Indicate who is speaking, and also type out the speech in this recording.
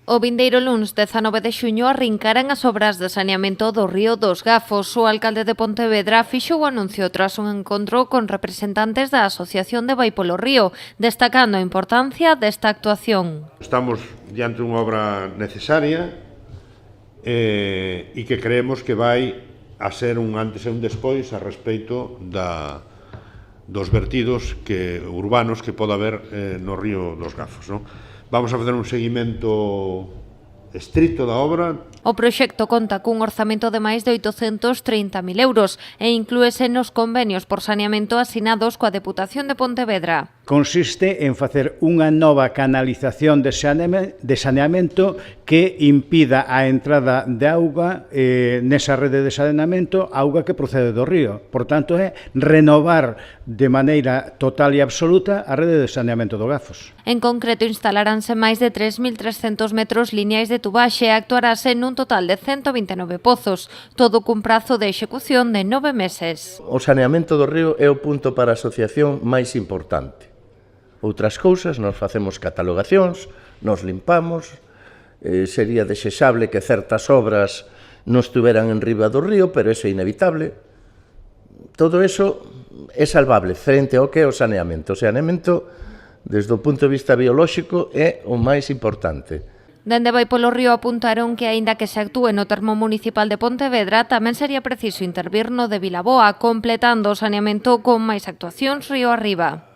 Speaker 1: O vindeiro luns 19 de xuño arrincaran as obras de saneamento do río dos Gafos. O alcalde de Pontevedra fixo o anuncio tras un encontro con representantes da Asociación de Vai polo Río, destacando a importancia desta actuación.
Speaker 2: Estamos diante dunha obra necesaria e que creemos que vai a ser un antes e un despois a respeito dos vertidos urbanos que pode haber no río dos Gafos, non? Vamos a facer un seguimento estricto da obra.
Speaker 1: O proxecto conta cun orzamento de máis de 830.000 euros e inclúese nos convenios por saneamento asinados coa Deputación de Pontevedra.
Speaker 3: Consiste en facer unha nova canalización de saneamento que impida a entrada de auga nesa rede de saneamento, auga que procede do río. Por tanto, é renovar de maneira total e absoluta a rede de saneamento do Gafos.
Speaker 1: En concreto, instalaranse máis de 3.300 metros lineais de tubaxe e actuarase nun total de 129 pozos, todo cun prazo de execución de 9 meses.
Speaker 4: O saneamento do río é o punto para a asociación máis importante. Outras cousas, nos facemos catalogacións, nos limpamos, sería desexable que certas obras non estuveran en riba do río, pero iso é inevitable. Todo eso é salvable frente ao que é o saneamento. O saneamento, desde o punto de vista biolóxico, é o máis importante.
Speaker 1: Dende Vai polo Río apuntaron que, aínda que se actúe no termo municipal de Pontevedra, tamén sería preciso intervir no de Vilaboa, completando o saneamento con máis actuacións río arriba.